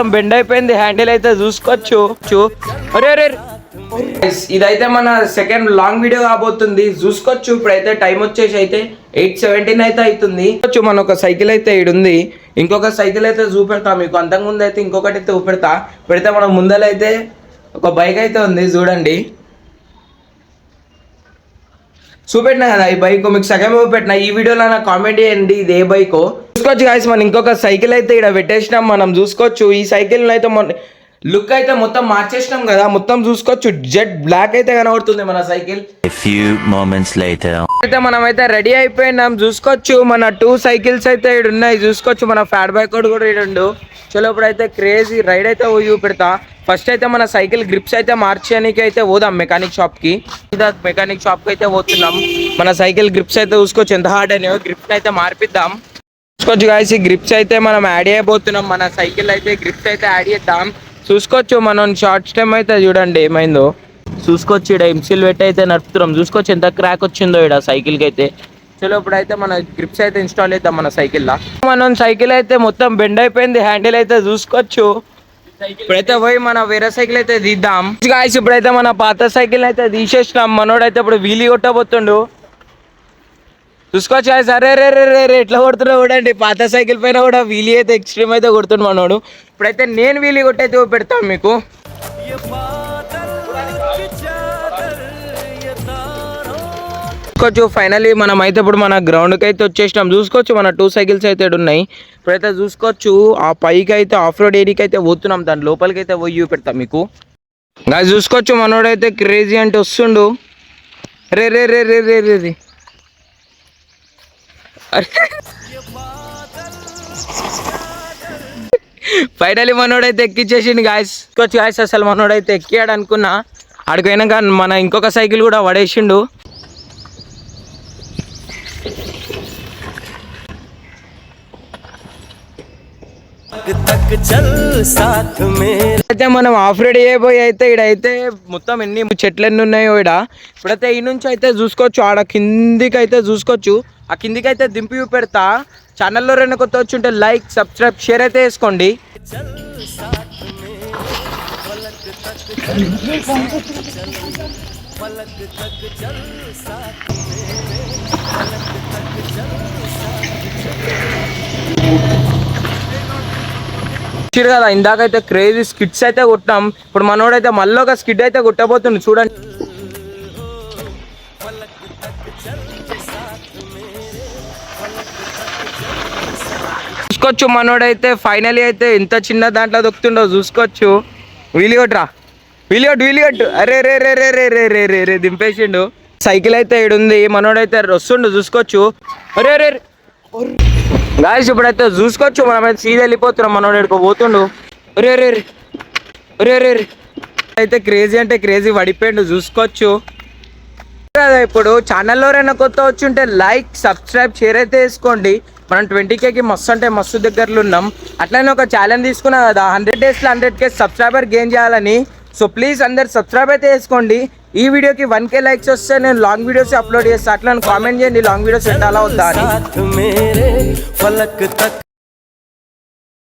మొత్తం బెండ్ అయిపోయింది, హ్యాండిల్ అయితే చూసుకోవచ్చు. అరే ఇదైతే మన సెకండ్ లాంగ్ వీడియో కాబోతుంది, చూసుకోవచ్చు. ఇప్పుడైతే టైం వచ్చేసి అయితే 8:17 అయితే అవుతుంది. మన ఒక సైకిల్ అయితే ఉంది, ఇంకొక సైకిల్ అయితే చూపెడతా మీకు. అంతకుముందు అయితే ఇంకొకటి అయితే పెడితే మన ముందలైతే ఒక బైక్ అయితే ఉంది చూడండి, చూపెట్టినా కదా ఈ బైక్ మీకు సగం చూపెట్టిన. ఈ వీడియోలో నాకు కామెంట్ చేయండి ఇది ఏ బైకో. చూసుకోవచ్చు గాయస్, మనం ఇంకొక సైకిల్ అయితే ఇక్కడ పెట్టేసినాం, మనం చూసుకోవచ్చు. ఈ సైకిల్ అయితే లుక్ అయితే మొత్తం మార్చేసినాం కదా, మొత్తం చూసుకోవచ్చు. జెడ్ బ్లాక్ అయితే కనబడుతుంది మన సైకిల్. అయితే మనం అయితే రెడీ అయిపోయినాం, చూసుకోవచ్చు. మన 2 సైకిల్స్ అయితే ఇక్కడ ఉన్నాయి, చూసుకోవచ్చు. మన ఫ్యాట్ బైక్ కూడా ఇక్కడ చలో ఇప్పుడైతే క్రేజీ రైడ్ అయితే చూపెడతా. ఫస్ట్ అయితే మన సైకిల్ గ్రిప్స్ అయితే మార్చడానికి అయితే పోదాం మెకానిక్ షాప్కి. మెకానిక్ షాప్కి అయితే పోతున్నాం. మన సైకిల్ గ్రిప్స్ అయితే చూసుకోవచ్చు ఎంత హార్డ్ అనేవో, గ్రిప్స్ అయితే మార్పిద్దాం. చూసుకోవచ్చు గాయస్, ఈ గ్రిప్స్ అయితే మనం యాడ్ చేయబోతున్నాం. మన సైకిల్ అయితే గ్రిప్స్ అయితే యాడ్ చేద్దాం. చూసుకోవచ్చు మనం షార్ట్ స్టెమ్ అయితే చూడండి ఏమైందో చూసుకోవచ్చు. ఇక్కడ ఎంసీల్ పెట్టి అయితే నడుపుతున్నాం, చూసుకోవచ్చు ఎంత క్రాక్ వచ్చిందో ఇక్కడ సైకిల్కి అయితే. చలో ఇప్పుడైతే మన గ్రిప్స్ అయితే ఇన్స్టాల్ చేద్దాం మన సైకిల్లో. మనం సైకిల్ అయితే మొత్తం బెండ్ అయిపోయింది, హ్యాండిల్ అయితే చూసుకోవచ్చు. ఇప్పుడైతే పోయి మన వేరే సైకిల్ అయితే తీద్దాం గాయ్స్. ఇప్పుడైతే మన పాత సైకిల్ అయితే తీసేసినాం. మనోడైతే ఇప్పుడు వీలీ కొట్టబోతుండు, చూసుకోవచ్చు గాయ్స్. అరే రే ఎట్లా కొడుతున్నావు చూడండి, పాత సైకిల్ పైన కూడా వీలీ అయితే ఎక్స్ట్రీమ్ అయితే కొడుతుండు మనోడు. ఇప్పుడైతే నేను వీలీ కొట్టయితే పెడతాను మీకు. చూసుకోవచ్చు ఫైనలీ మనం అయితే ఇప్పుడు మన గ్రౌండ్కి అయితే వచ్చేసినాం. చూసుకోవచ్చు మన 2 సైకిల్స్ అయితే ఉన్నాయి. ఇప్పుడైతే చూసుకోవచ్చు ఆ పైకి అయితే ఆఫ్ రోడ్ ఏరియాకి అయితే పోతున్నాం, దాని లోపలికి అయితే పోయి పెడతాం మీకు. గాయ్స్ చూసుకోవచ్చు మనోడైతే క్రేజీ అంటే వస్తుండు. రే ఫైనలీ మనోడైతే ఎక్కిచ్చేసిండు గాయ్స్. చూసుకోవచ్చు గాయ్స్, అసలు మనోడైతే ఎక్కియాడు అనుకున్నా, ఆడిపోయినాక మన ఇంకొక సైకిల్ కూడా పడేసిండు. అయితే మనం ఆఫ్ రోడ్ చేయబోయి అయితే ఇడైతే మొత్తం ఎన్ని చెట్లు ఎన్ని ఉన్నాయో ఇక్కడ. ఇప్పుడైతే ఈ నుంచి అయితే చూసుకోవచ్చు, ఆడ కిందికి అయితే చూసుకోవచ్చు. ఆ కిందికి అయితే దింపి పెడతా. ఛానల్లో 2 కొత్త వచ్చి ఉంటే లైక్ సబ్స్క్రైబ్ షేర్ అయితే వేసుకోండి. కదా ఇందాకైతే క్రేజీ స్కిడ్స్ అయితే కొట్టాం. ఇప్పుడు మనోడైతే మళ్ళీ ఒక స్కిడ్ అయితే కొట్టబోతుంది చూడండి. చూసుకోవచ్చు మనోడైతే ఫైనలీ అయితే ఇంత చిన్న దాంట్లో దొక్కుతుండో చూసుకోవచ్చు. వీలి కొట్టు. అరే రే దింపేసిండు. సైకిల్ అయితే ఈడుంది, మనోడైతే వస్తుండు చూసుకోవచ్చు. అరే గాయ్స్ ఇప్పుడైతే చూసుకోవచ్చు మనమైతే సీదా వెళ్ళిపోతున్నాం. మనోడు పోతుండు. రే అయితే క్రేజీ అంటే క్రేజీ పడిపోయిండు చూసుకోవచ్చు కదా. ఇప్పుడు ఛానల్లో 2 కొత్త వచ్చి ఉంటే లైక్ సబ్స్క్రైబ్ షేర్ అయితే వేసుకోండి. మనం 20Kకి మస్తు అంటే మస్తు దగ్గరలో ఉన్నాం. అట్లనే ఒక ఛాలెంజ్ తీసుకున్నా కదా 100 డేస్లో 100K సబ్స్క్రైబర్ గెయిన్ చేయాలని. సో ప్లీజ్ అందరు సబ్స్క్రైబ్ అయితే వేసుకోండి. ఈ వీడియోకి 1K లైక్స్ వస్తే నేను లాంగ్ వీడియోస్ అప్లోడ్ చేస్తాను. అట్లా కామెంట్ చేయండి లాంగ్ వీడియోస్ పెట్టాలా వద్దా అని.